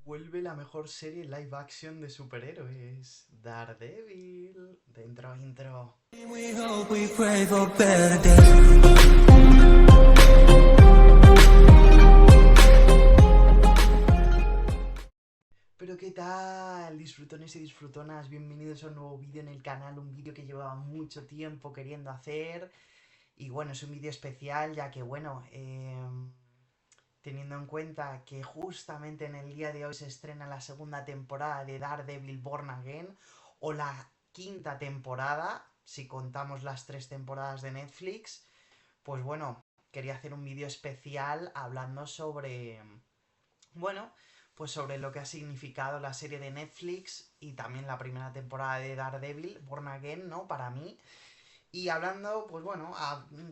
Vuelve la mejor serie live action de superhéroes, Daredevil. Dentro intro. We hope we pray for better days. Pero ¿qué tal? Disfrutones y disfrutonas, bienvenidos a un nuevo vídeo en el canal, un vídeo que llevaba mucho tiempo queriendo hacer. Y bueno, es un vídeo especial ya que bueno, teniendo en cuenta que justamente en el día de hoy se estrena la segunda temporada de Daredevil Born Again, o la quinta temporada, si contamos las 3 temporadas de Netflix. Pues bueno, quería hacer un vídeo especial hablando sobre, bueno, pues sobre lo que ha significado la serie de Netflix y también la primera temporada de Daredevil, Born Again, ¿no? Para mí. Y hablando, pues bueno,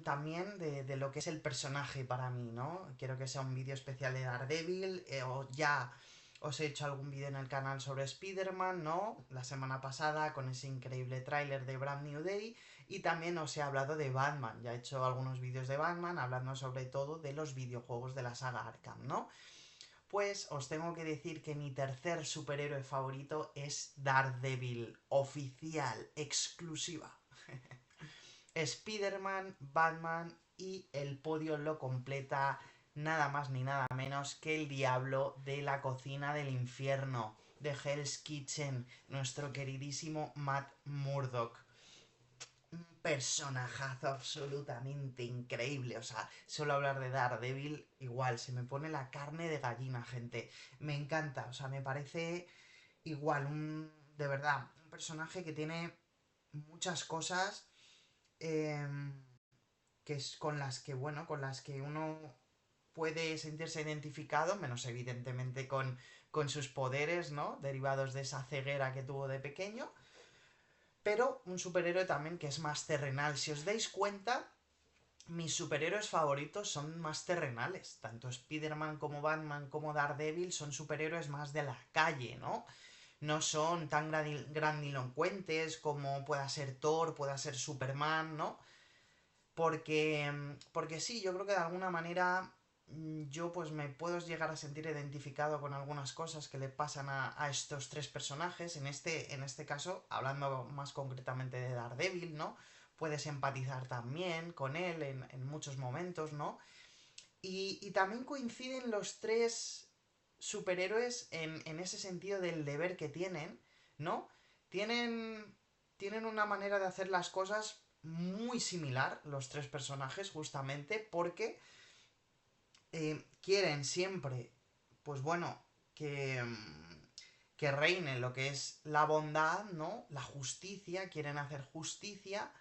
también de lo que es el personaje para mí, ¿no? Quiero que sea un vídeo especial de Daredevil, o ya os he hecho algún vídeo en el canal sobre Spider-Man, ¿no? La semana pasada con ese increíble tráiler de Brand New Day. Y también os he hablado de Batman, ya he hecho algunos vídeos de Batman, hablando sobre todo de los videojuegos de la saga Arkham, ¿no? Pues os tengo que decir que mi tercer superhéroe favorito es Daredevil, oficial, exclusiva. Spider-Man, Batman y el podio lo completa nada más ni nada menos que el diablo de la cocina del infierno, de Hell's Kitchen, nuestro queridísimo Matt Murdock. Un personajazo absolutamente increíble. O sea, solo hablar de Daredevil, igual, se me pone la carne de gallina, gente. Me encanta, o sea, me parece igual, de verdad, un personaje que tiene muchas cosas eh, que es con las que, bueno, con las que uno puede sentirse identificado, menos evidentemente con sus poderes, ¿no? Derivados de esa ceguera que tuvo de pequeño. Pero un superhéroe también que es más terrenal. Si os dais cuenta, mis superhéroes favoritos son más terrenales. Tanto Spider-Man como Batman como Daredevil son superhéroes más de la calle, ¿no? No son tan grandilocuentes como pueda ser Thor, pueda ser Superman, ¿no? Porque sí, yo creo que de alguna manera yo pues me puedo llegar a sentir identificado con algunas cosas que le pasan a estos tres personajes. En este caso, hablando más concretamente de Daredevil, ¿no? Puedes empatizar también con él en muchos momentos, ¿no? Y también coinciden los tres superhéroes en ese sentido del deber que tienen, ¿no? Tienen, tienen una manera de hacer las cosas muy similar, los tres personajes, justamente, porque quieren siempre, pues bueno, que, que reine lo que es la bondad, ¿no? La justicia, quieren hacer justicia,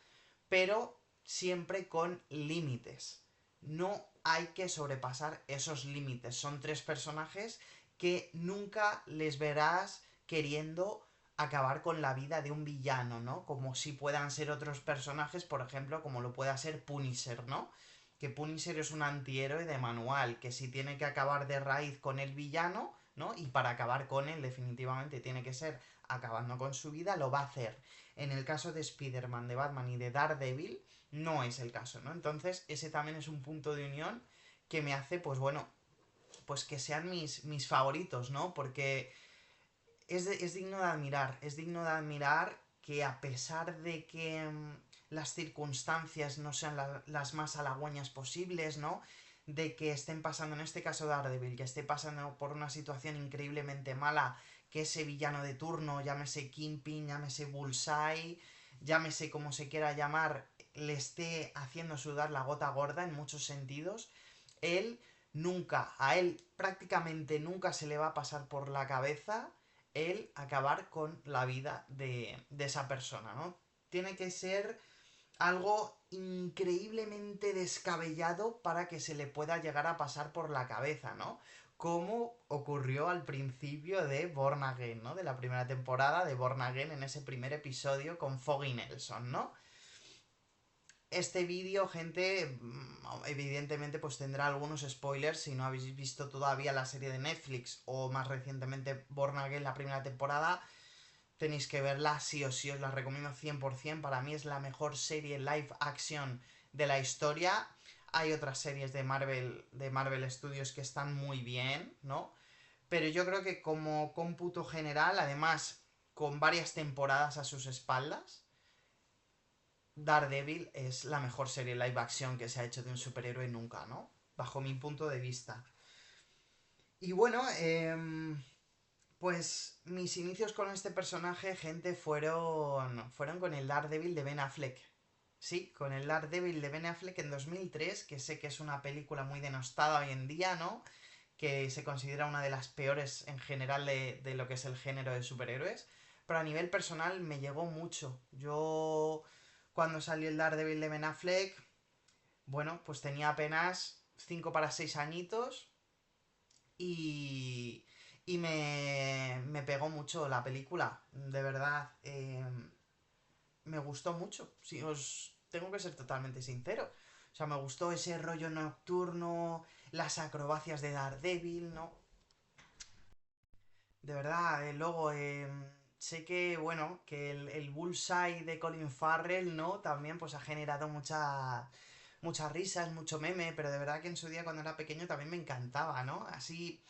pero siempre con límites. No hay que sobrepasar esos límites. Son tres personajes que nunca les verás queriendo acabar con la vida de un villano, ¿no? Como si puedan ser otros personajes, por ejemplo, como lo pueda ser Punisher, ¿no? Que Punisher es un antihéroe de manual, que si tiene que acabar de raíz con el villano, ¿no? Y para acabar con él definitivamente tiene que ser acabando con su vida, lo va a hacer. En el caso de Spider-Man, de Batman y de Daredevil, no es el caso, ¿no? Entonces, ese también es un punto de unión que me hace, pues bueno, pues que sean mis favoritos, ¿no? Porque es digno de admirar, es digno de admirar que a pesar de que las circunstancias no sean las más halagüeñas posibles, ¿no? De que estén pasando, en este caso Daredevil, que esté pasando por una situación increíblemente mala, que ese villano de turno, llámese Kingpin, llámese Bullseye, llámese como se quiera llamar, le esté haciendo sudar la gota gorda en muchos sentidos, él nunca, a él prácticamente nunca se le va a pasar por la cabeza el acabar con la vida de esa persona, ¿no? Tiene que ser algo increíblemente descabellado para que se le pueda llegar a pasar por la cabeza, ¿no? Como ocurrió al principio de Born Again, ¿no? De la primera temporada de Born Again, en ese primer episodio con Foggy Nelson, ¿no? Este vídeo, gente, evidentemente pues tendrá algunos spoilers si no habéis visto todavía la serie de Netflix o más recientemente Born Again, la primera temporada. Tenéis que verla sí o sí, os la recomiendo 100%. Para mí es la mejor serie live action de la historia. Hay otras series de Marvel Studios que están muy bien, ¿no? Pero yo creo que como cómputo general, además con varias temporadas a sus espaldas, Daredevil es la mejor serie live action que se ha hecho de un superhéroe nunca, ¿no? Bajo mi punto de vista. Y bueno, pues mis inicios con este personaje, gente, fueron con el Daredevil de Ben Affleck. Sí, con el Daredevil de Ben Affleck en 2003, que sé que es una película muy denostada hoy en día, ¿no? Que se considera una de las peores en general de lo que es el género de superhéroes. Pero a nivel personal me llegó mucho. Yo, cuando salió el Daredevil de Ben Affleck, bueno, pues tenía apenas 5 para 6 añitos y, me pegó mucho la película, de verdad. Me gustó mucho, si os tengo que ser totalmente sincero. O sea, me gustó ese rollo nocturno, las acrobacias de Daredevil, ¿no? De verdad, luego sé que, bueno, que el Bullseye de Colin Farrell, ¿no? También pues ha generado muchas risas, mucho meme, pero de verdad que en su día cuando era pequeño también me encantaba, ¿no? Así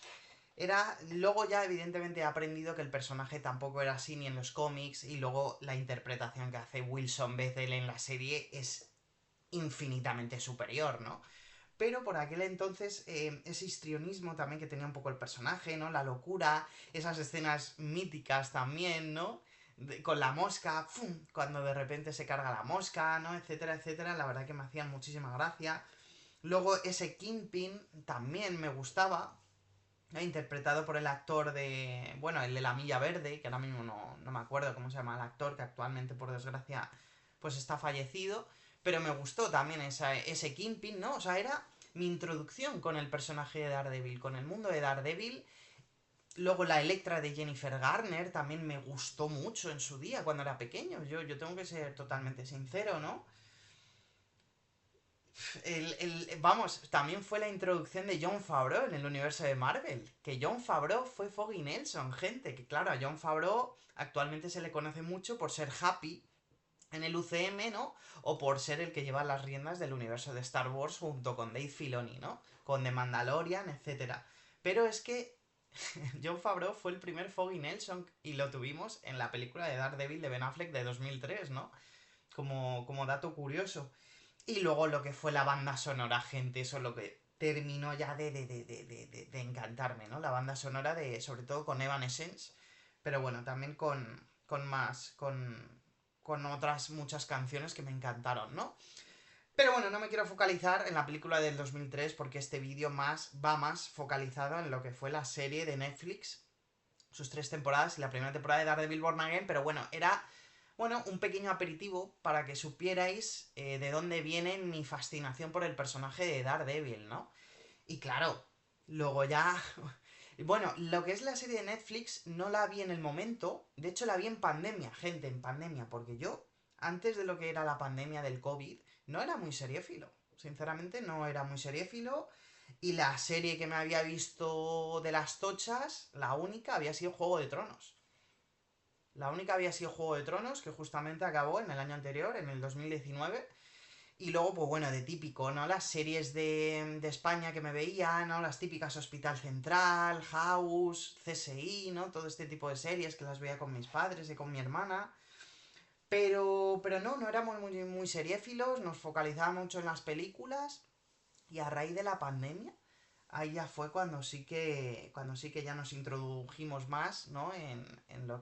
era... Luego ya evidentemente he aprendido que el personaje tampoco era así ni en los cómics y luego la interpretación que hace Wilson Bethel en la serie es infinitamente superior, ¿no? Pero por aquel entonces ese histrionismo también que tenía un poco el personaje, ¿no? La locura, esas escenas míticas también, ¿no? Con la mosca, ¡fum! Cuando de repente se carga la mosca, ¿no? Etcétera, etcétera, la verdad que me hacían muchísima gracia. Luego ese Kingpin también me gustaba, ¿no? Interpretado por el actor de... Bueno, el de La Milla Verde, que ahora mismo no me acuerdo cómo se llama el actor, que actualmente por desgracia pues está fallecido. Pero me gustó también ese Kingpin, ¿no? O sea, era mi introducción con el personaje de Daredevil, con el mundo de Daredevil. Luego la Electra de Jennifer Garner también me gustó mucho en su día, cuando era pequeño. Yo tengo que ser totalmente sincero, ¿no? Vamos, también fue la introducción de Jon Favreau en el universo de Marvel. Que Jon Favreau fue Foggy Nelson, gente. Que claro, a Jon Favreau actualmente se le conoce mucho por ser Happy en el UCM, ¿no? O por ser el que lleva las riendas del universo de Star Wars junto con Dave Filoni, ¿no? Con The Mandalorian, etcétera. Pero es que Jon Favreau fue el primer Foggy Nelson y lo tuvimos en la película de Daredevil de Ben Affleck de 2003, ¿no? Como dato curioso. Y luego lo que fue la banda sonora, gente, eso es lo que terminó ya de encantarme, ¿no? La banda sonora de, sobre todo con Evanescence, pero bueno, también con otras muchas canciones que me encantaron, ¿no? Pero bueno, no me quiero focalizar en la película del 2003 porque este vídeo va más focalizado en lo que fue la serie de Netflix, sus 3 temporadas y la primera temporada de Daredevil Born Again, pero bueno, era un pequeño aperitivo para que supierais de dónde viene mi fascinación por el personaje de Daredevil, ¿no? Y claro, luego ya... Bueno, lo que es la serie de Netflix no la vi en el momento, de hecho la vi en pandemia, gente, en pandemia, porque yo, antes de lo que era la pandemia del COVID, no era muy seriéfilo. Sinceramente, no era muy seriéfilo. Y la serie que me había visto de las tochas, la única, había sido Juego de Tronos. La única había sido Juego de Tronos, que justamente acabó en el año anterior, en el 2019. Y luego, pues bueno, de típico, ¿no? Las series de España que me veía, ¿no? Las típicas Hospital Central, House, CSI, ¿no? Todo este tipo de series que las veía con mis padres y con mi hermana. Pero no éramos muy seriéfilos, nos focalizábamos mucho en las películas. Y a raíz de la pandemia, ahí ya fue cuando sí que ya nos introdujimos más, ¿no? En lo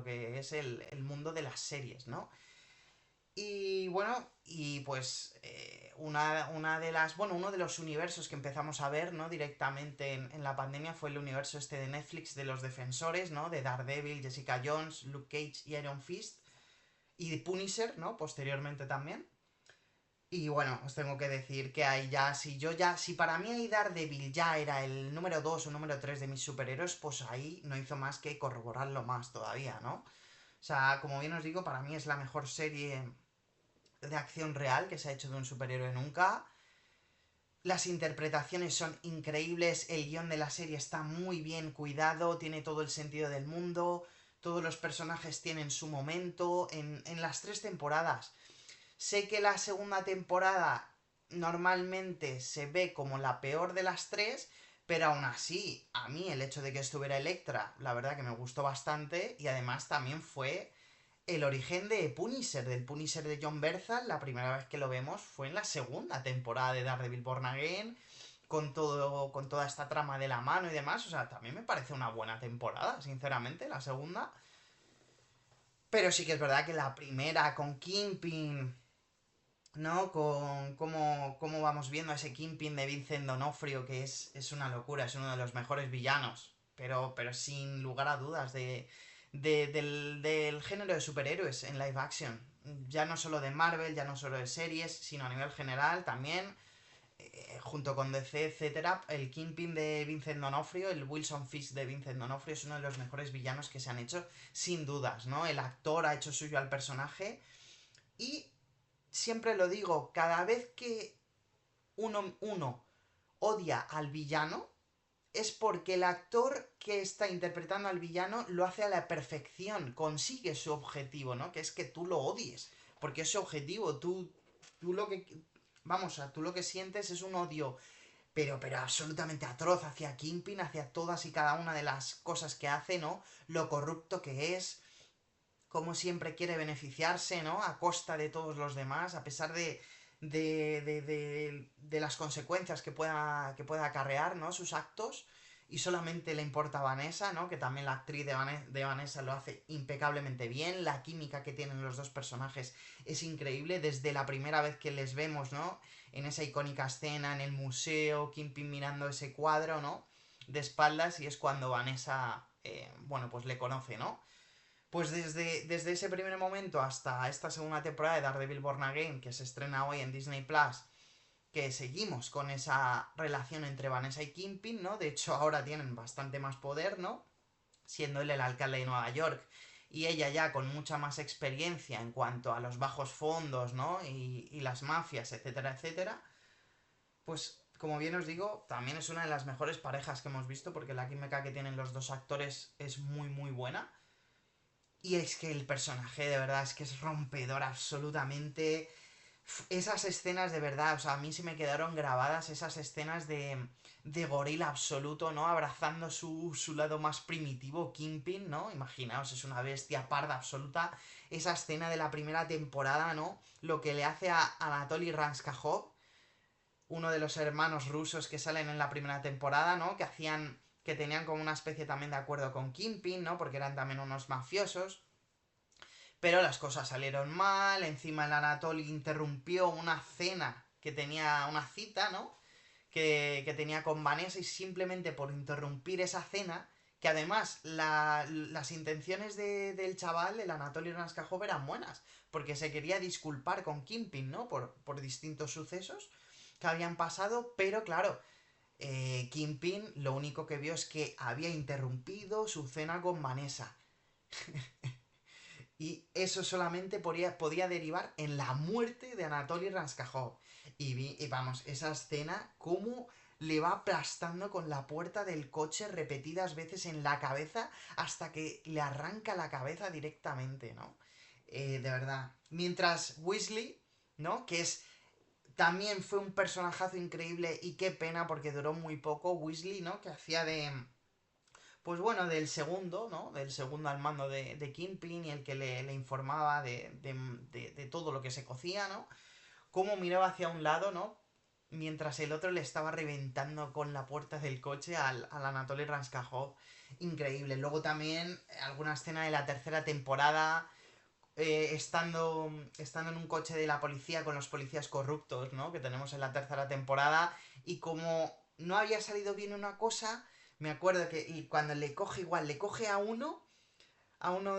que es el mundo de las series, ¿no? Y bueno, y pues una de las, bueno, uno de los universos que empezamos a ver, ¿no? Directamente en la pandemia fue el universo este de Netflix de los Defensores, ¿no? De Daredevil, Jessica Jones, Luke Cage y Iron Fist. Y de Punisher, ¿no? Posteriormente también. Y bueno, os tengo que decir que ahí ya, si para mí ahí Daredevil ya era el número 2 o número 3 de mis superhéroes, pues ahí no hizo más que corroborarlo más todavía, ¿no? O sea, como bien os digo, para mí es la mejor serie de acción real que se ha hecho de un superhéroe nunca. Las interpretaciones son increíbles, el guión de la serie está muy bien cuidado, tiene todo el sentido del mundo, todos los personajes tienen su momento en las 3 temporadas. Sé que la segunda temporada normalmente se ve como la peor de las 3, Pero aún así, a mí el hecho de que estuviera Elektra, la verdad que me gustó bastante, y además también fue el origen de Punisher, del Punisher de John Bernthal. La primera vez que lo vemos fue en la segunda temporada de Daredevil Born Again, con toda esta trama de la mano y demás. O sea, también me parece una buena temporada, sinceramente, la segunda. Pero sí que es verdad que la primera con Kingpin, ¿no? Con cómo vamos viendo a ese Kingpin de Vincent D'Onofrio, que es una locura, es uno de los mejores villanos. Pero sin lugar a dudas, del género de superhéroes en live action. Ya no solo de Marvel, ya no solo de series, sino a nivel general también, junto con DC, etcétera. El Kingpin de Vincent D'Onofrio, el Wilson Fisk de Vincent D'Onofrio, es uno de los mejores villanos que se han hecho, sin dudas, ¿no? El actor ha hecho suyo al personaje y siempre lo digo, cada vez que uno odia al villano, es porque el actor que está interpretando al villano lo hace a la perfección, consigue su objetivo, ¿no? Que es que tú lo odies, porque es su objetivo, tú lo que... Vamos, tú lo que sientes es un odio, pero absolutamente atroz hacia Kingpin, hacia todas y cada una de las cosas que hace, ¿no? Lo corrupto que es, como siempre quiere beneficiarse, ¿no? A costa de todos los demás, a pesar de las consecuencias que pueda acarrear, ¿no? Sus actos. Y solamente le importa a Vanessa, ¿no? Que también la actriz de Vanessa lo hace impecablemente bien. La química que tienen los dos personajes es increíble. Desde la primera vez que les vemos, ¿no? En esa icónica escena en el museo, Kingpin mirando ese cuadro, ¿no? De espaldas, y es cuando Vanessa, bueno, pues le conoce, ¿no? Pues desde ese primer momento hasta esta segunda temporada de Daredevil Born Again, que se estrena hoy en Disney Plus, que seguimos con esa relación entre Vanessa y Kingpin, ¿no? De hecho, ahora tienen bastante más poder, ¿no? Siendo él el alcalde de Nueva York y ella ya con mucha más experiencia en cuanto a los bajos fondos, ¿no? Y las mafias, etcétera, etcétera. Pues, como bien os digo, también es una de las mejores parejas que hemos visto, porque la química que tienen los dos actores es muy, muy buena. Y es que el personaje de verdad es que es rompedor absolutamente. Esas escenas de verdad, o sea, a mí se me quedaron grabadas esas escenas de gorila absoluto, ¿no? Abrazando su lado más primitivo, Kingpin, ¿no? Imaginaos, es una bestia parda absoluta. Esa escena de la primera temporada, ¿no? Lo que le hace a Anatoly Ranskajov, uno de los hermanos rusos que salen en la primera temporada, ¿no? Que tenían como una especie también de acuerdo con Kingpin, ¿no? Porque eran también unos mafiosos. Pero las cosas salieron mal, encima el Anatoly interrumpió una cena que tenía, una cita, ¿no? Que tenía con Vanessa, y simplemente por interrumpir esa cena, que además las intenciones del chaval, el Anatoly Ranskajov, eran buenas, porque se quería disculpar con Kingpin, ¿no? Por distintos sucesos que habían pasado, pero claro, Kingpin lo único que vio es que había interrumpido su cena con Vanessa. Y eso solamente podía derivar en la muerte de Anatoly Ranskajov. Y vamos, esa escena, cómo le va aplastando con la puerta del coche repetidas veces en la cabeza hasta que le arranca la cabeza directamente, ¿no? De verdad. Mientras Weasley, ¿no? Que es... También fue un personajazo increíble, y qué pena porque duró muy poco. Weasley, ¿no? Que hacía de... Pues bueno, del segundo, ¿no? Del segundo al mando de Kingpin, y el que le informaba de todo lo que se cocía, ¿no? Cómo miraba hacia un lado, ¿no? Mientras el otro le estaba reventando con la puerta del coche al Anatoly Ranskajov. Increíble. Luego también alguna escena de la tercera temporada, estando en un coche de la policía con los policías corruptos, ¿no? Que tenemos en la tercera temporada. Y como no había salido bien una cosa, me acuerdo que cuando le coge, igual, le coge a uno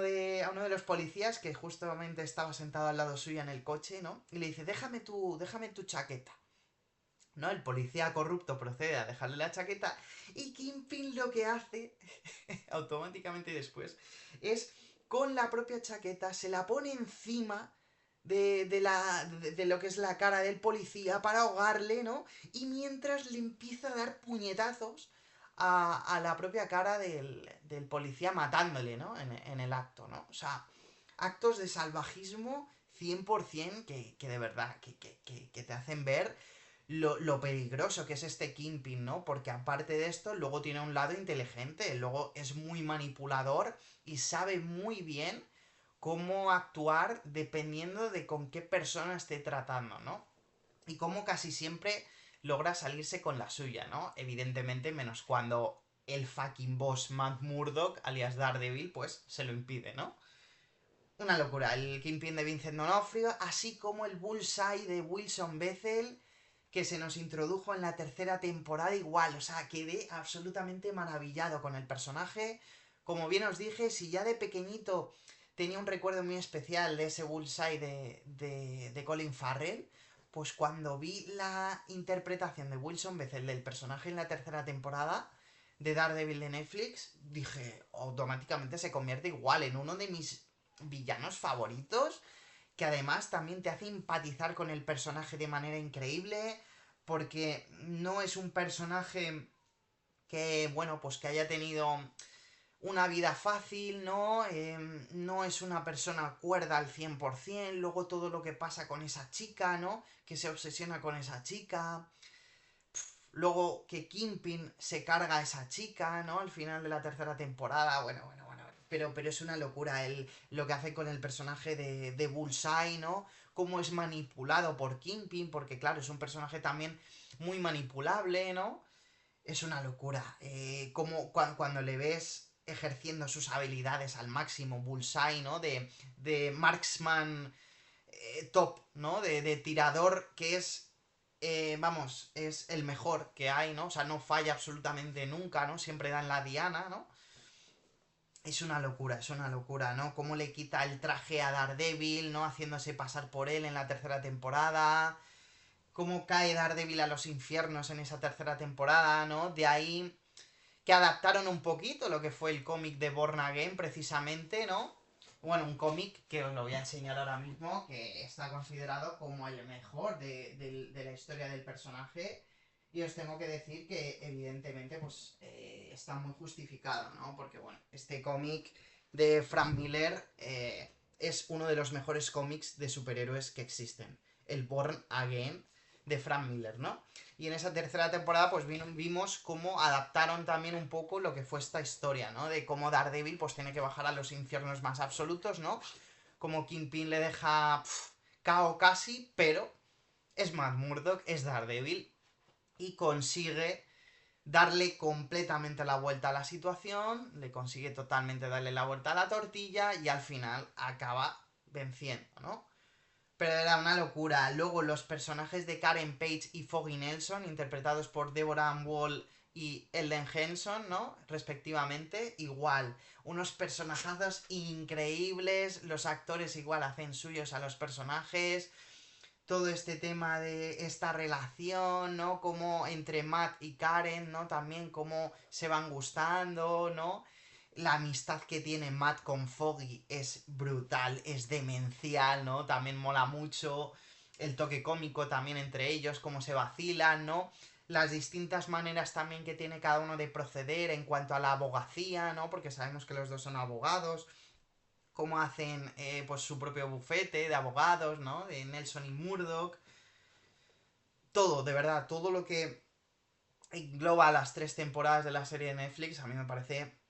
de los policías que justamente estaba sentado al lado suyo en el coche, ¿no? Y le dice, déjame tu chaqueta. ¿No? El policía corrupto procede a dejarle la chaqueta, y Kingpin lo que hace automáticamente después es, con la propia chaqueta, se la pone encima de lo que es la cara del policía para ahogarle, ¿no? Y mientras le empieza a dar puñetazos a la propia cara del policía, matándole, ¿no? En el acto, ¿no? O sea, actos de salvajismo 100% que de verdad, que te hacen ver lo peligroso que es este Kingpin, ¿no? Porque aparte de esto, luego tiene un lado inteligente, luego es muy manipulador y sabe muy bien cómo actuar dependiendo de con qué persona esté tratando, ¿no? Y cómo casi siempre logra salirse con la suya, ¿no? Evidentemente, menos cuando el fucking boss Matt Murdock, alias Daredevil, pues se lo impide, ¿no? Una locura, el Kingpin de Vincent D'Onofrio, así como el Bullseye de Wilson Bethel, que se nos introdujo en la tercera temporada igual, o sea, quedé absolutamente maravillado con el personaje. Como bien os dije, si ya de pequeñito tenía un recuerdo muy especial de ese Bullseye de Colin Farrell, pues cuando vi la interpretación de Wilson Bethel del personaje en la tercera temporada de Daredevil de Netflix, dije, automáticamente se convierte igual en uno de mis villanos favoritos, que además también te hace empatizar con el personaje de manera increíble, porque no es un personaje que, bueno, pues que haya tenido una vida fácil, ¿no? No es una persona cuerda al 100%, luego todo lo que pasa con esa chica, ¿no? Que se obsesiona con esa chica, luego que Kingpin se carga a esa chica, ¿no? Al final de la tercera temporada, bueno. Pero es una locura lo que hace con el personaje de Bullseye, ¿no? Cómo es manipulado por Kingpin, porque claro, es un personaje también muy manipulable, ¿no? Es una locura. Como cuando le ves ejerciendo sus habilidades al máximo, Bullseye, ¿no? De marksman top, ¿no? De tirador que es vamos, es el mejor que hay, ¿no? O sea, no falla absolutamente nunca, ¿no? Siempre da en la diana, ¿no? Es una locura, ¿no? Cómo le quita el traje a Daredevil, ¿no? Haciéndose pasar por él en la tercera temporada. Cómo cae Daredevil a los infiernos en esa tercera temporada, ¿no? De ahí que adaptaron un poquito lo que fue el cómic de Born Again, precisamente, ¿no? Bueno, un cómic que os lo voy a enseñar ahora mismo, que está considerado como el mejor de la historia del personaje. Y os tengo que decir que, evidentemente, pues está muy justificado, ¿no? Porque, bueno, este cómic de Frank Miller es uno de los mejores cómics de superhéroes que existen. El Born Again de Frank Miller, ¿no? Y en esa tercera temporada pues vimos cómo adaptaron también un poco lo que fue esta historia, ¿no? De cómo Daredevil pues tiene que bajar a los infiernos más absolutos, ¿no? Como Kingpin le deja KO casi, pero es Matt Murdock, es Daredevil y consigue darle completamente la vuelta a la situación, le consigue totalmente darle la vuelta a la tortilla y al final acaba venciendo, ¿no? Pero era una locura. Luego los personajes de Karen Page y Foggy Nelson, interpretados por Deborah Ann Wall y Elden Henson, ¿no? Respectivamente, igual. Unos personajazos increíbles. Los actores igual hacen suyos a los personajes. Todo este tema de esta relación, ¿no? Como entre Matt y Karen, ¿no? También cómo se van gustando, ¿no? La amistad que tiene Matt con Foggy es brutal, es demencial, ¿no? También mola mucho el toque cómico también entre ellos, cómo se vacilan, ¿no? Las distintas maneras también que tiene cada uno de proceder en cuanto a la abogacía, ¿no? Porque sabemos que los dos son abogados, cómo hacen pues su propio bufete de abogados, ¿no? De Nelson y Murdoch. Todo, de verdad, todo lo que engloba las tres temporadas de la serie de Netflix a mí me parece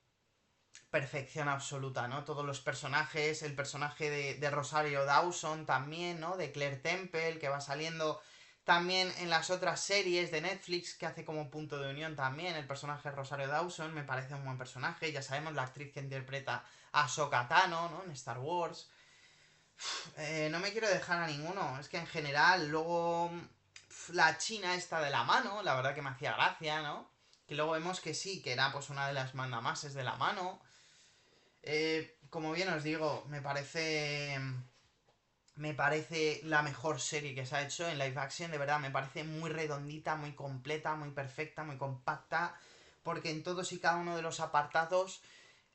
perfección absoluta, ¿no? Todos los personajes, el personaje de Rosario Dawson también, ¿no? De Claire Temple, que va saliendo también en las otras series de Netflix, que hace como punto de unión también. El personaje de Rosario Dawson me parece un buen personaje. Ya sabemos la actriz que interpreta a Ahsoka Tano, ¿no? En Star Wars. No me quiero dejar a ninguno. Es que en general, luego la china esta de la mano, la verdad que me hacía gracia, ¿no? Que luego vemos que sí, que era pues una de las mandamases de la mano. Como bien os digo, me parece la mejor serie que se ha hecho en live action, de verdad, me parece muy redondita, muy completa, muy perfecta, muy compacta, porque en todos y cada uno de los apartados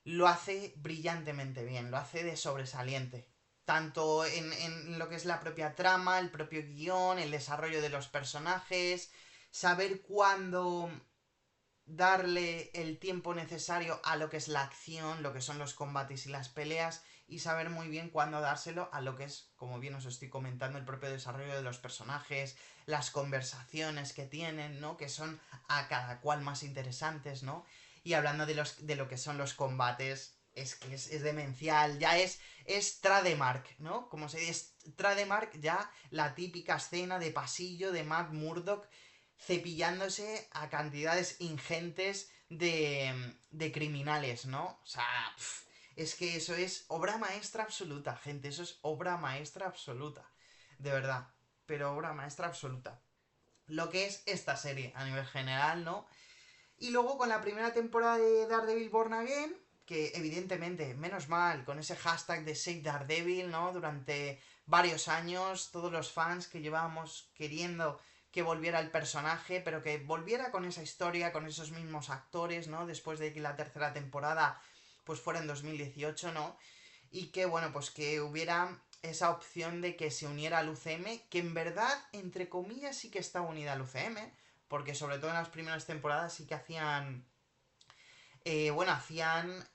lo hace brillantemente bien, lo hace de sobresaliente. Tanto en lo que es la propia trama, el propio guión, el desarrollo de los personajes, saber cuándo darle el tiempo necesario a lo que es la acción, lo que son los combates y las peleas, y saber muy bien cuándo dárselo a lo que es, como bien os estoy comentando, el propio desarrollo de los personajes, las conversaciones que tienen, ¿no? Que son a cada cual más interesantes, ¿no? Y hablando de lo que son los combates, es que es demencial, ya es Trademark, ¿no? Como se dice, es Trademark ya la típica escena de pasillo de Matt Murdock cepillándose a cantidades ingentes de criminales, ¿no? O sea, es que eso es obra maestra absoluta, gente, eso es obra maestra absoluta, de verdad, pero obra maestra absoluta. Lo que es esta serie a nivel general, ¿no? Y luego con la primera temporada de Daredevil Born Again, que evidentemente, menos mal, con ese hashtag de Save Daredevil, ¿no? Durante varios años, todos los fans que llevábamos queriendo que volviera el personaje, pero que volviera con esa historia, con esos mismos actores, ¿no? Después de que la tercera temporada, pues fuera en 2018, ¿no? Y que, bueno, pues que hubiera esa opción de que se uniera al UCM, que en verdad, entre comillas, sí que está unida al UCM, porque sobre todo en las primeras temporadas sí que hacían bueno, hacían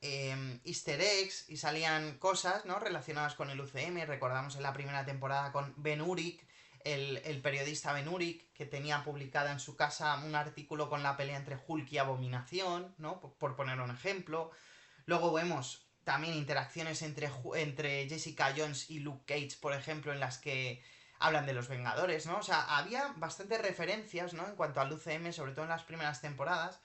easter eggs y salían cosas, ¿no? Relacionadas con el UCM. Recordamos en la primera temporada con Ben Urich, el periodista Ben Urich, que tenía publicada en su casa un artículo con la pelea entre Hulk y Abominación, ¿no? Por poner un ejemplo. Luego vemos también interacciones entre Jessica Jones y Luke Cage, por ejemplo, en las que hablan de los Vengadores, ¿no? O sea, había bastantes referencias, ¿no? En cuanto al UCM, sobre todo en las primeras temporadas,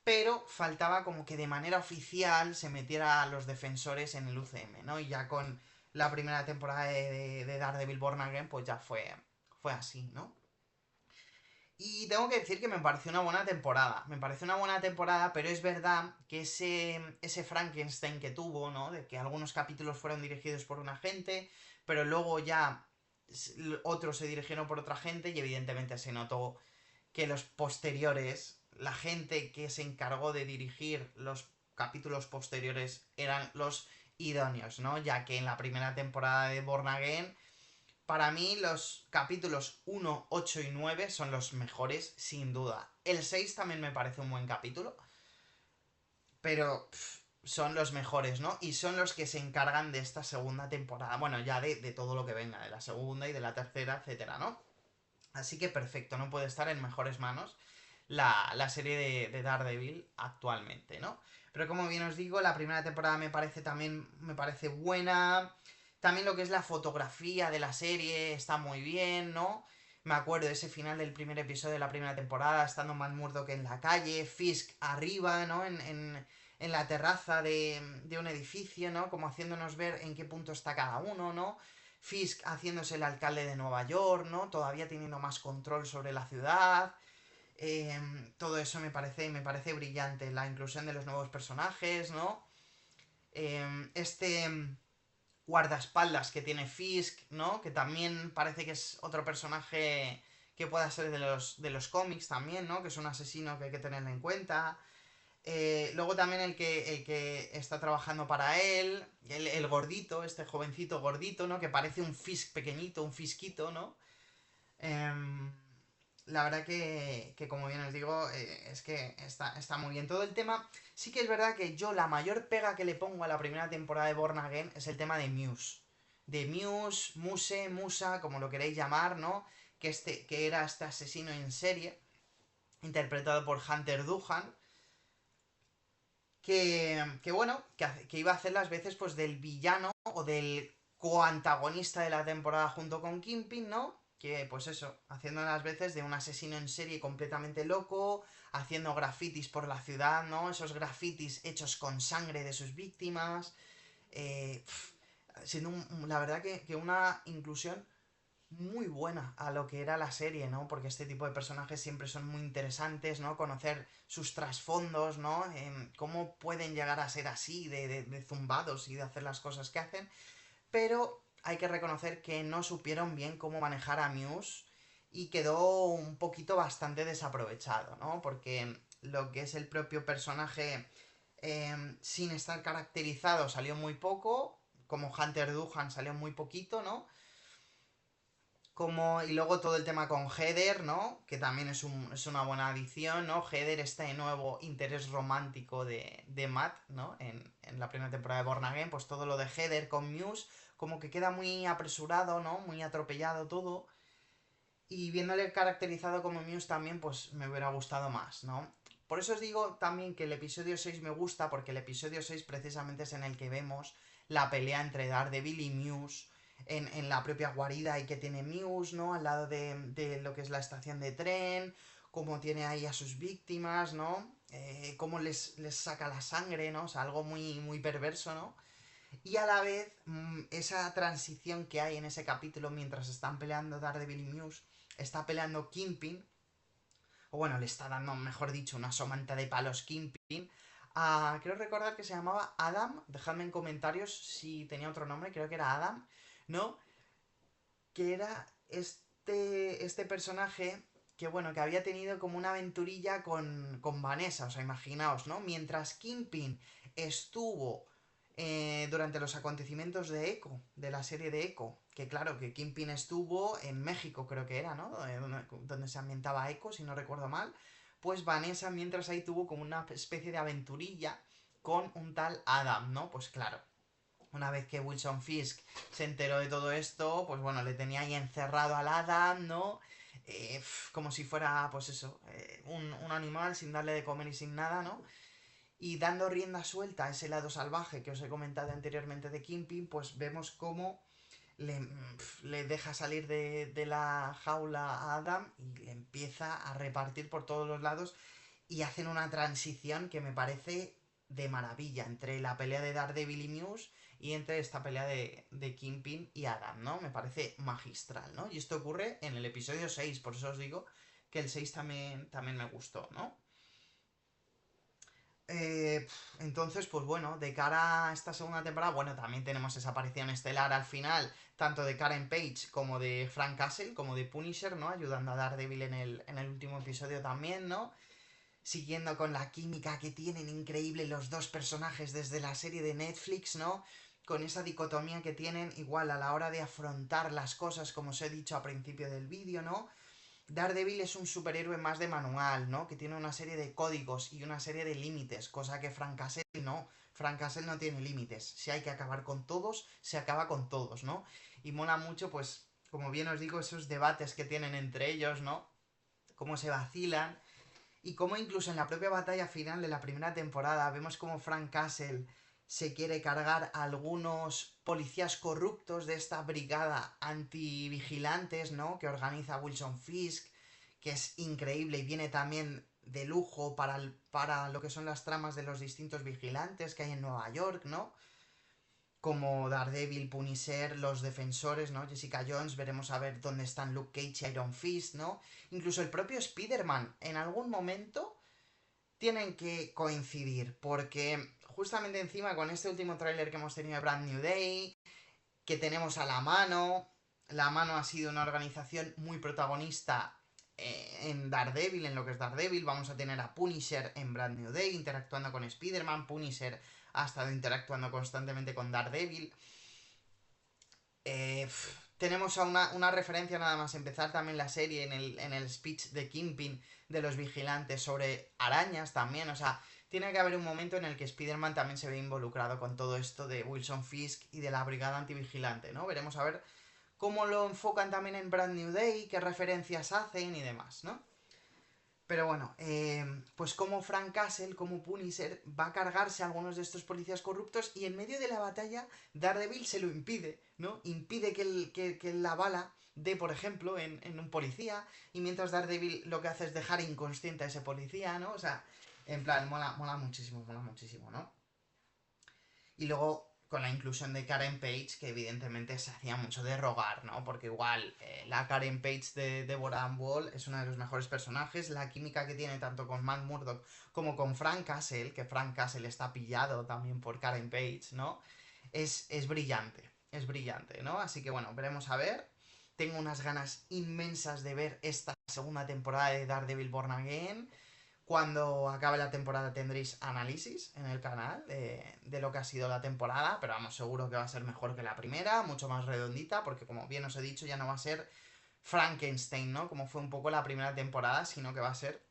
pero faltaba como que de manera oficial se metiera a los defensores en el UCM, ¿no? Y ya con la primera temporada de Daredevil Born Again, pues ya fue así, ¿no? Y tengo que decir que me pareció una buena temporada. Me pareció una buena temporada, pero es verdad que ese Frankenstein que tuvo, ¿no? De que algunos capítulos fueron dirigidos por una gente, pero luego ya otros se dirigieron por otra gente y evidentemente se notó que los posteriores, la gente que se encargó de dirigir los capítulos posteriores eran los idóneos, ¿no? Ya que en la primera temporada de Born Again, para mí los capítulos 1, 8 y 9 son los mejores, sin duda. El 6 también me parece un buen capítulo, pero son los mejores, ¿no? Y son los que se encargan de esta segunda temporada. Bueno, ya de todo lo que venga, de la segunda y de la tercera, etcétera, ¿no? Así que perfecto, no puede estar en mejores manos la serie de Daredevil actualmente, ¿no? Pero como bien os digo, la primera temporada me parece buena. También lo que es la fotografía de la serie está muy bien, ¿no? Me acuerdo de ese final del primer episodio de la primera temporada, estando Matt Murdock en la calle, Fisk arriba, ¿no? En la terraza de un edificio, ¿no? Como haciéndonos ver en qué punto está cada uno, ¿no? Fisk haciéndose el alcalde de Nueva York, ¿no? Todavía teniendo más control sobre la ciudad. Todo eso me parece brillante. La inclusión de los nuevos personajes, ¿no? Este guardaespaldas que tiene Fisk, ¿no? Que también parece que es otro personaje que pueda ser de los cómics también, ¿no? Que es un asesino que hay que tenerlo en cuenta. Luego también el que está trabajando para él, el gordito, este jovencito gordito, ¿no? Que parece un Fisk pequeñito, un Fiskito, ¿no? Em, la verdad que, como bien os digo, es que está muy bien todo el tema. Sí que es verdad que yo la mayor pega que le pongo a la primera temporada de Born Again es el tema de Muse. De Muse, Muse, Musa, como lo queréis llamar, ¿no? Que era este asesino en serie, interpretado por Hunter Duhan, que bueno, que iba a hacer las veces pues del villano o del coantagonista de la temporada junto con Kingpin, ¿no? Que pues eso, haciendo las veces de un asesino en serie completamente loco, haciendo grafitis por la ciudad, ¿no? Esos grafitis hechos con sangre de sus víctimas, eh, siendo la verdad que una inclusión muy buena a lo que era la serie, ¿no? Porque este tipo de personajes siempre son muy interesantes, ¿no? Conocer sus trasfondos, ¿no? Cómo pueden llegar a ser así, de zumbados y de hacer las cosas que hacen. Pero hay que reconocer que no supieron bien cómo manejar a Muse y quedó un poquito bastante desaprovechado, ¿no? Porque lo que es el propio personaje sin estar caracterizado salió muy poco, como Hunter Duhan salió muy poquito, ¿no? Y luego todo el tema con Heather, ¿no? Que también es una buena adición, ¿no? Heather, este nuevo interés romántico de Matt, ¿no? En la primera temporada de Born Again, pues todo lo de Heather con Muse, como que queda muy apresurado, ¿no? Muy atropellado todo. Y viéndole caracterizado como Muse también, pues me hubiera gustado más, ¿no? Por eso os digo también que el episodio 6 me gusta, porque el episodio 6 precisamente es en el que vemos la pelea entre Daredevil y Muse en la propia guarida y que tiene Muse, ¿no? Al lado de lo que es la estación de tren, cómo tiene ahí a sus víctimas, ¿no? Cómo les saca la sangre, ¿no? O sea, algo muy, muy perverso, ¿no? Y a la vez, esa transición que hay en ese capítulo mientras están peleando Daredevil y Muse, está peleando Kingpin, o bueno, le está dando, mejor dicho, una somanta de palos Kingpin. Creo recordar que se llamaba Adam, dejadme en comentarios si tenía otro nombre, creo que era Adam, ¿no? Que era este personaje que, bueno, que había tenido como una aventurilla con Vanessa, o sea, imaginaos, ¿no? Mientras Kingpin estuvo durante los acontecimientos de Echo, de la serie de Echo, que claro, que Kingpin estuvo en México, creo que era, ¿no? Donde se ambientaba Echo, si no recuerdo mal, pues Vanessa mientras ahí tuvo como una especie de aventurilla con un tal Adam, ¿no? Pues claro, una vez que Wilson Fisk se enteró de todo esto, pues bueno, le tenía ahí encerrado al Adam, ¿no? Como si fuera, pues eso, un animal sin darle de comer y sin nada, ¿no? Y dando rienda suelta a ese lado salvaje que os he comentado anteriormente de Kingpin, pues vemos cómo le deja salir de la jaula a Adam y le empieza a repartir por todos los lados y hacen una transición que me parece de maravilla entre la pelea de Daredevil y Muse y entre esta pelea de Kingpin y Adam, ¿no? Me parece magistral, ¿no? Y esto ocurre en el episodio 6, por eso os digo que el 6 también me gustó, ¿no? Entonces, pues bueno, de cara a esta segunda temporada, bueno, también tenemos esa aparición estelar al final, tanto de Karen Page como de Frank Castle, como de Punisher, ¿no? Ayudando a Daredevil en el último episodio también, ¿no? Siguiendo con la química que tienen increíble los dos personajes desde la serie de Netflix, ¿no? Con esa dicotomía que tienen igual a la hora de afrontar las cosas, como os he dicho al principio del vídeo, ¿no? Daredevil es un superhéroe más de manual, ¿no? Que tiene una serie de códigos y una serie de límites, cosa que Frank Castle no. Frank Castle no tiene límites. Si hay que acabar con todos, se acaba con todos, ¿no? Y mola mucho, pues, como bien os digo, esos debates que tienen entre ellos, ¿no? Cómo se vacilan y cómo incluso en la propia batalla final de la primera temporada vemos como Frank Castle se quiere cargar a algunos policías corruptos de esta brigada antivigilantes, ¿no? Que organiza Wilson Fisk, que es increíble y viene también de lujo para lo que son las tramas de los distintos vigilantes que hay en Nueva York, ¿no? Como Daredevil, Punisher, los defensores, ¿no? Jessica Jones, veremos a ver dónde están Luke Cage y Iron Fist, ¿no? Incluso el propio Spider-Man, en algún momento tienen que coincidir, porque justamente encima con este último tráiler que hemos tenido de Brand New Day, que tenemos a La Mano ha sido una organización muy protagonista en Daredevil, en lo que es Daredevil, vamos a tener a Punisher en Brand New Day interactuando con Spider-Man, Punisher ha estado interactuando constantemente con Daredevil. Tenemos a una referencia nada más empezar también la serie en el speech de Kingpin de los vigilantes sobre arañas también, o sea, tiene que haber un momento en el que Spider-Man también se ve involucrado con todo esto de Wilson Fisk y de la brigada antivigilante, ¿no? Veremos a ver cómo lo enfocan también en Brand New Day, qué referencias hacen y demás, ¿no? Pero bueno, pues como Frank Castle, como Punisher, va a cargarse a algunos de estos policías corruptos y en medio de la batalla Daredevil se lo impide, ¿no? Impide que la bala dé, por ejemplo, en un policía y mientras Daredevil lo que hace es dejar inconsciente a ese policía, ¿no? O sea, en plan, mola muchísimo, ¿no? Y luego con la inclusión de Karen Page, que evidentemente se hacía mucho de rogar, ¿no? Porque igual la Karen Page de Deborah Wall es uno de los mejores personajes. La química que tiene tanto con Matt Murdock como con Frank Castle, que Frank Castle está pillado también por Karen Page, ¿no? Es brillante, es brillante, ¿no? Así que bueno, veremos a ver. Tengo unas ganas inmensas de ver esta segunda temporada de Daredevil Born Again. Cuando acabe la temporada tendréis análisis en el canal de lo que ha sido la temporada, pero vamos, seguro que va a ser mejor que la primera, mucho más redondita, porque como bien os he dicho, ya no va a ser Frankenstein, ¿no? Como fue un poco la primera temporada, sino que va a ser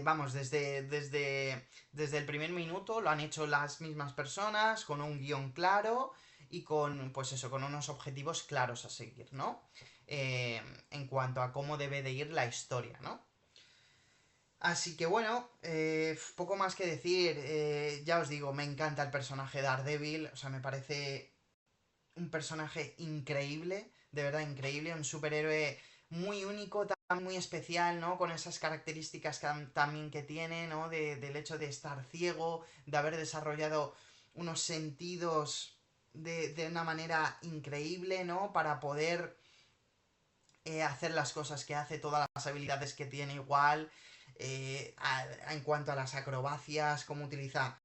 vamos, desde el primer minuto lo han hecho las mismas personas, con un guión claro y con, pues eso, con unos objetivos claros a seguir, ¿no? En cuanto a cómo debe de ir la historia, ¿no? Así que bueno, poco más que decir, ya os digo, me encanta el personaje de Daredevil, o sea, me parece un personaje increíble, de verdad increíble, un superhéroe muy único, muy especial, ¿no? Con esas características también que tiene, ¿no? Del hecho de estar ciego, de haber desarrollado unos sentidos de una manera increíble, ¿no? Para poder hacer las cosas que hace, todas las habilidades que tiene igual, en cuanto a las acrobacias, cómo utiliza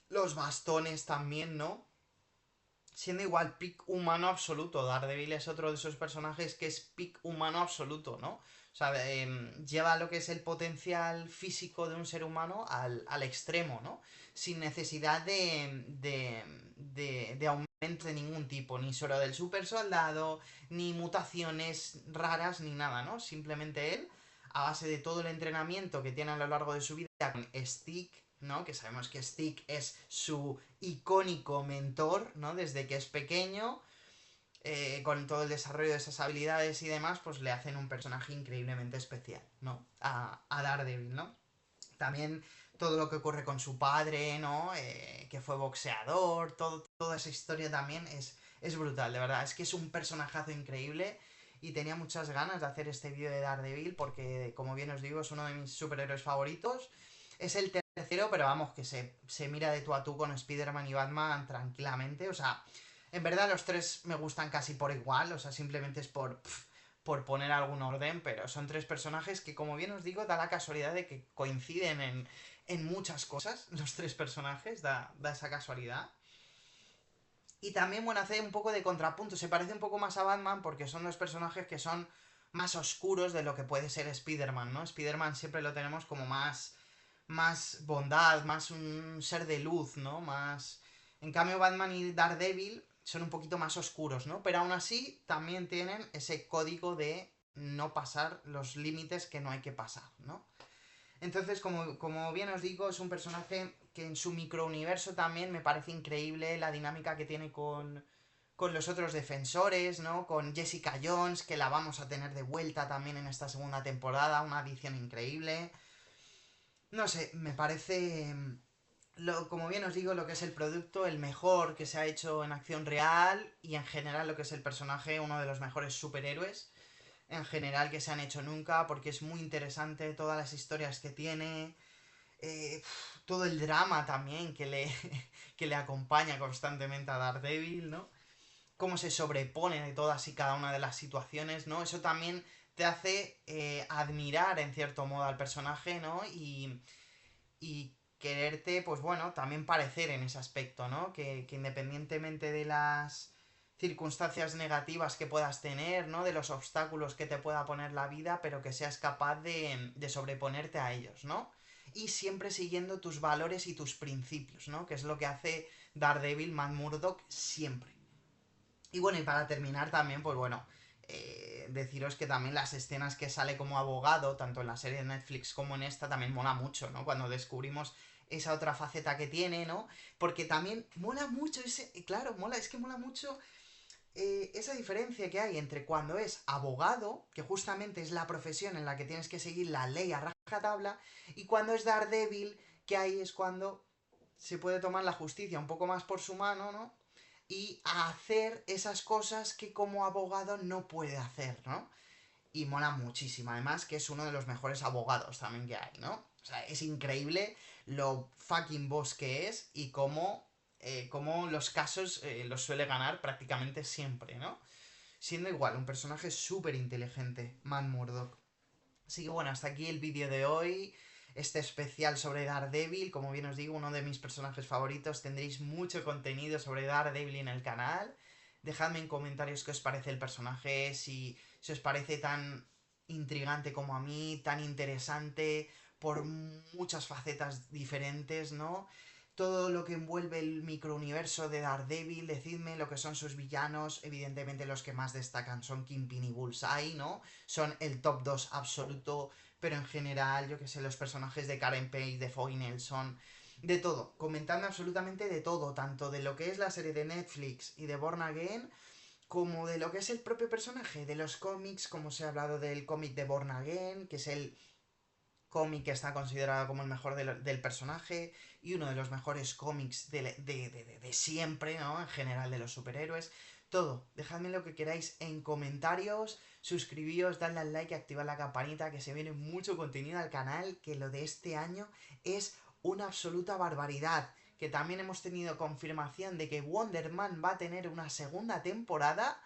los bastones también, ¿no? Siendo igual pick humano absoluto. Daredevil es otro de esos personajes que es pick humano absoluto, ¿no? O sea, lleva lo que es el potencial físico de un ser humano al extremo, ¿no? Sin necesidad de aumento de ningún tipo, ni solo del super soldado, ni mutaciones raras, ni nada, ¿no? Simplemente él, a base de todo el entrenamiento que tiene a lo largo de su vida con Stick, ¿no? Que sabemos que Stick es su icónico mentor, ¿no? Desde que es pequeño, con todo el desarrollo de esas habilidades y demás, pues le hacen un personaje increíblemente especial, ¿no? A Daredevil, ¿no? También todo lo que ocurre con su padre, ¿no? Que fue boxeador, toda esa historia también es brutal, de verdad. Es que es un personajazo increíble y tenía muchas ganas de hacer este vídeo de Daredevil porque, como bien os digo, es uno de mis superhéroes favoritos. Es el tercero, pero vamos, que se mira de tú a tú con Spider-Man y Batman tranquilamente. O sea, en verdad los tres me gustan casi por igual, o sea, simplemente es por poner algún orden, pero son tres personajes que, como bien os digo, da la casualidad de que coinciden en muchas cosas, los tres personajes, da esa casualidad. Y también, bueno, hace un poco de contrapunto, se parece un poco más a Batman porque son los personajes que son más oscuros de lo que puede ser Spider-Man, ¿no? Spider-Man siempre lo tenemos como más bondad, más un ser de luz, ¿no? Más... En cambio, Batman y Daredevil son un poquito más oscuros, ¿no? Pero aún así también tienen ese código de no pasar los límites que no hay que pasar, ¿no? Entonces, como bien os digo, es un personaje que en su microuniverso también me parece increíble la dinámica que tiene con los otros defensores, ¿no? Con Jessica Jones, que la vamos a tener de vuelta también en esta segunda temporada, una adición increíble. No sé, me parece, como bien os digo, lo que es el producto, el mejor que se ha hecho en acción real y en general lo que es el personaje, uno de los mejores superhéroes en general que se han hecho nunca, porque es muy interesante todas las historias que tiene, eh, todo el drama también que le acompaña constantemente a Daredevil, ¿no? Cómo se sobrepone de todas y cada una de las situaciones, ¿no? Eso también te hace admirar en cierto modo al personaje, ¿no? Y quererte, pues bueno, también parecer en ese aspecto, ¿no? Que independientemente de las circunstancias negativas que puedas tener, ¿no? De los obstáculos que te pueda poner la vida, pero que seas capaz de sobreponerte a ellos, ¿no? Y siempre siguiendo tus valores y tus principios, ¿no? Que es lo que hace Daredevil, Matt Murdock, siempre. Y bueno, y para terminar también, pues bueno, deciros que también las escenas que sale como abogado, tanto en la serie de Netflix como en esta, también mola mucho, ¿no? Cuando descubrimos esa otra faceta que tiene, ¿no? Porque también mola mucho ese, claro, es que mola mucho esa diferencia que hay entre cuando es abogado, que justamente es la profesión en la que tienes que seguir la ley a rajatabla, y cuando es Daredevil, que ahí es cuando se puede tomar la justicia un poco más por su mano, ¿no? Y a hacer esas cosas que como abogado no puede hacer, ¿no? Y mola muchísimo, además que es uno de los mejores abogados también que hay, ¿no? O sea, es increíble lo fucking boss que es y cómo los casos los suele ganar prácticamente siempre, ¿no? Siendo igual, un personaje súper inteligente, Man Murdock. Así que bueno, hasta aquí el vídeo de hoy. Este especial sobre Daredevil, como bien os digo, uno de mis personajes favoritos. Tendréis mucho contenido sobre Daredevil en el canal. Dejadme en comentarios qué os parece el personaje, si os parece tan intrigante como a mí, tan interesante, por muchas facetas diferentes, ¿no? todo lo que envuelve el microuniverso de Daredevil, decidme lo que son sus villanos. Evidentemente los que más destacan son Kingpin y Bullseye, ¿no? Son el top 2 absoluto, pero en general, yo que sé, los personajes de Karen Page, de Foggy Nelson, de todo, comentando absolutamente de todo, tanto de lo que es la serie de Netflix y de Born Again, como de lo que es el propio personaje, de los cómics, como se ha hablado del cómic de Born Again, que es el cómic que está considerado como el mejor del personaje y uno de los mejores cómics de siempre, ¿no? En general de los superhéroes. Todo, dejadme lo que queráis en comentarios, suscribíos, dadle al like y activad la campanita, que se viene mucho contenido al canal, que lo de este año es una absoluta barbaridad. Que también hemos tenido confirmación de que Wonder Man va a tener una segunda temporada,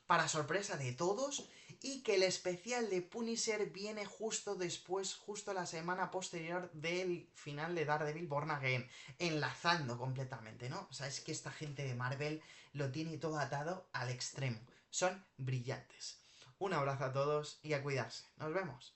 para sorpresa de todos, y que el especial de Punisher viene justo después, justo la semana posterior del final de Daredevil Born Again, enlazando completamente, ¿no? O sea, es que esta gente de Marvel lo tiene todo atado al extremo. Son brillantes. Un abrazo a todos y a cuidarse. Nos vemos.